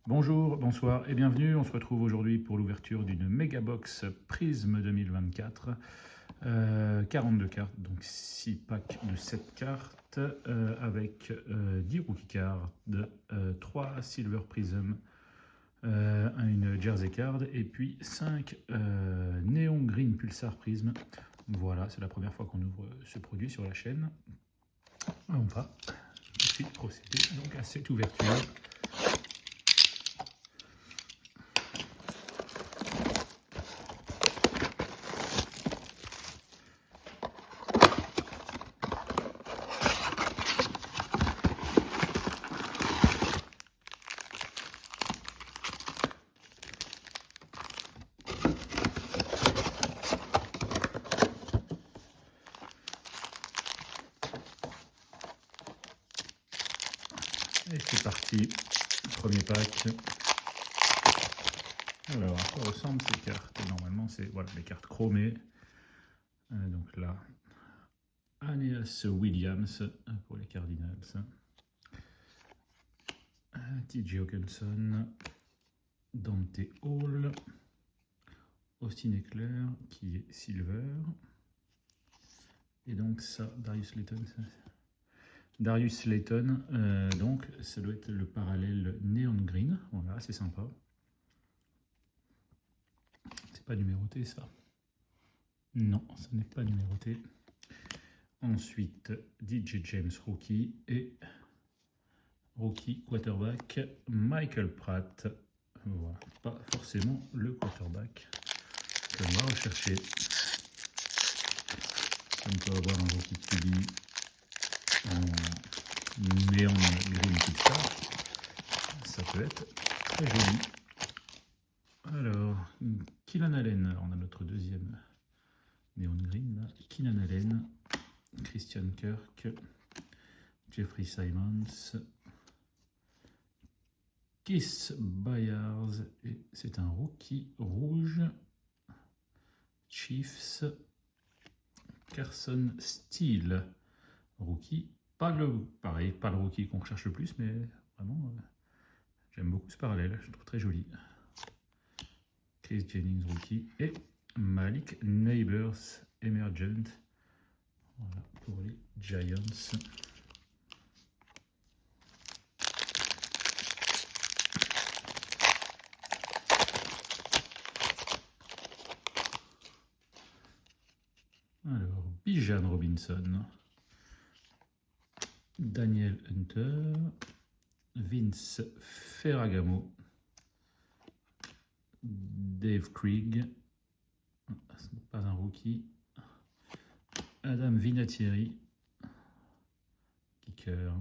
Bonjour, bonsoir et bienvenue. On se retrouve aujourd'hui pour l'ouverture d'une Megabox Prism 2024. 42 cartes, donc 6 packs de 7 cartes avec 10 rookie cards, 3 Silver Prism, une Jersey Card et puis 5 Neon Green Pulsar Prism. Voilà, c'est la première fois qu'on ouvre ce produit sur la chaîne. On va tout de suite procéder donc à cette ouverture. Et c'est parti, premier pack. Alors, à quoi ressemblent ces cartes? Normalement, c'est voilà, les cartes chromées. Donc là, Aeneas Williams pour les Cardinals. TJ Hawkinson, Dante Hall, Austin Eckler qui est Silver. Et donc ça, Darius Slayton. Darius Slayton, donc ça doit être le parallèle Neon Green. Voilà, c'est sympa. C'est pas numéroté ça. Non, ça n'est pas numéroté. Ensuite, DJ James Rookie et Rookie quarterback Michael Pratt. Voilà, pas forcément le quarterback qu'on va rechercher. On peut avoir un Rookie QB en néon green pulsar. Ça peut être très joli. Alors, Keenan Allen, alors on a notre deuxième néon green là. Keenan Allen, Christian Kirk, Jeffrey Simons, Keith Byars, et c'est un rookie rouge. Chiefs, Carson Steele, rookie. Pas le rookie qu'on recherche le plus, mais vraiment, j'aime beaucoup ce parallèle, je le trouve très joli. Chris Jennings, rookie, et Malik Neighbors, Emergent, voilà, pour les Giants. Alors, Bijan Robinson, Daniel Hunter, Vince Ferragamo, Dave Krieg, ce n'est pas un rookie, Adam Vinatieri, kicker,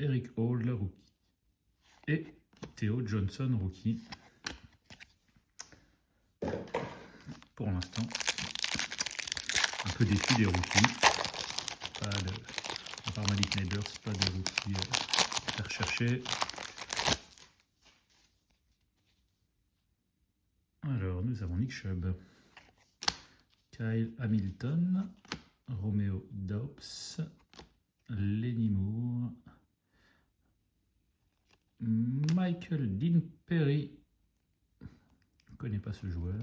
Eric Hall, rookie, et Theo Johnson, rookie. Pour l'instant, un peu déçu des rookies. À part Malik Neighbors, pas de rookies à faire chercher. Alors, nous avons Nick Chubb, Kyle Hamilton, Romeo Dobbs, Lenny Moore, Michael Dean Perry. Je ne connais pas ce joueur.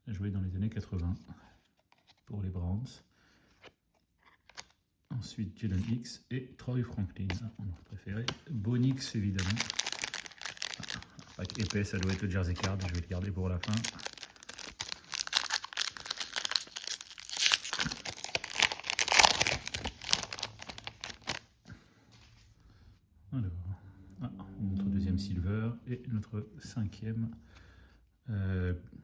A joué dans les années 80 pour les Browns. Ensuite, Jalen Hicks et Troy Franklin, on a préféré. Bonix, évidemment. Pack épais, ça doit être le Jersey Card, je vais le garder pour la fin. Alors, notre deuxième Silver et notre cinquième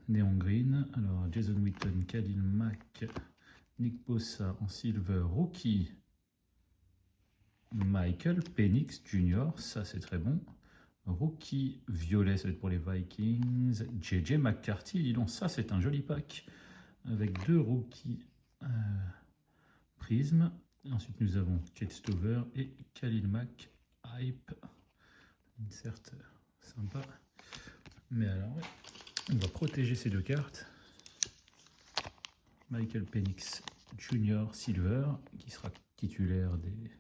Neon Green. Alors, Jason Witten, Khalil Mack, Nick Bosa en Silver, Rookie. Michael Penix Jr., ça c'est très bon. Rookie violet, ça va être pour les Vikings. JJ McCarthy, dis donc, ça c'est un joli pack avec deux rookies Prism. Ensuite, nous avons Kate Stover et Khalil Mack Hype. Certes, sympa. Mais alors, on va protéger ces deux cartes. Michael Penix Junior Silver, qui sera titulaire des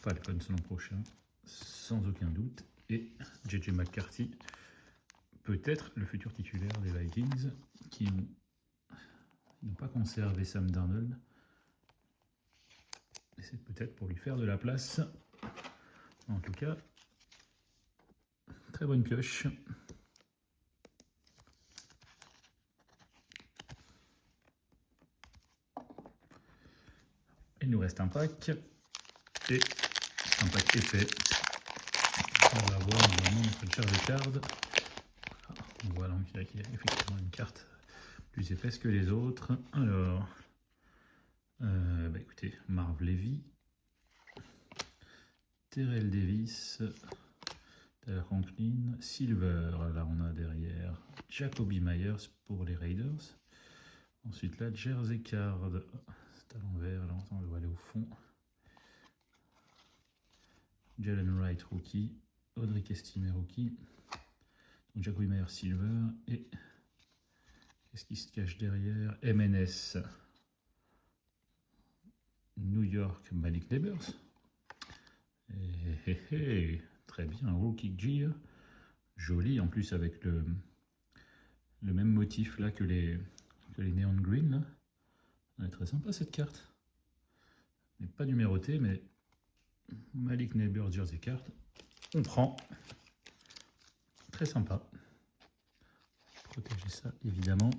Falcons l'an prochain, sans aucun doute. Et JJ McCarthy, peut-être le futur titulaire des Vikings, qui n'ont pas conservé Sam Darnold. Et c'est peut-être pour lui faire de la place. En tout cas, très bonne pioche. Il nous reste un pack. Et un pack épais. On va voir normalement notre charge card. Voilà, il y a effectivement une carte plus épaisse que les autres. Alors, écoutez, Marv Levy, Terrell Davis, Tyler Franklin, Silver. Là, on a derrière Jacoby Myers pour les Raiders. Ensuite, là, Jersey Card. C'est à l'envers, là, on va aller au fond. Jalen Wright, rookie. Audrey Estime, rookie. Jacoby Myers, Silver. Et qu'est-ce qui se cache derrière? MNS. New York, Malik Neighbors. Très bien, rookie G. Joli, en plus avec le même motif là que les Neon Green. Là. Elle est très sympa cette carte. Elle n'est pas numérotée, mais Malik Neighbors Jersey Card. On prend. Très sympa. Protéger ça évidemment.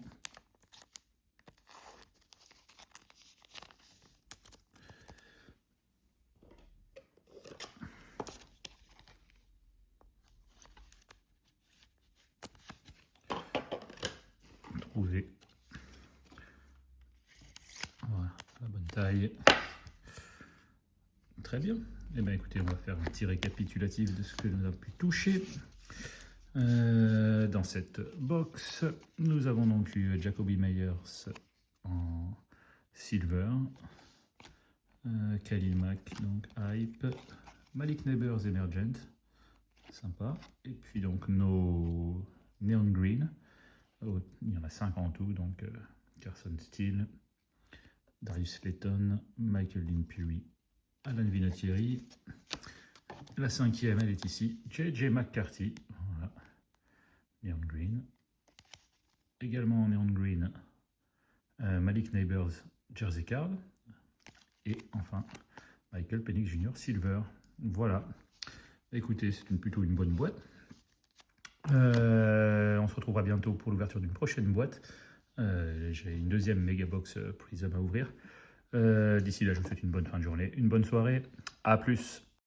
Trouver. Voilà, la bonne taille. Très bien. Eh bien écoutez, on va faire un petit récapitulatif de ce que nous avons pu toucher. Dans cette box, nous avons donc eu Jacoby Myers en silver, Khalil Mack, donc hype, Malik Neighbors Emergent, sympa, et puis donc nos Neon Green, il y en a 5 en tout, donc Carson Steele, Darius Slayton, Michael Dean Peary, Alan Vinatieri. La 5e, elle est ici, JJ McCarthy, voilà. Neon Green. Également en Neon Green, Malik Neighbors Jersey Card. Et enfin, Michael Penix Jr. Silver. Voilà. Écoutez, c'est plutôt une bonne boîte. On se retrouvera bientôt pour l'ouverture d'une prochaine boîte. J'ai une deuxième Megabox Prism à ouvrir. D'ici là, je vous souhaite une bonne fin de journée, une bonne soirée. À plus.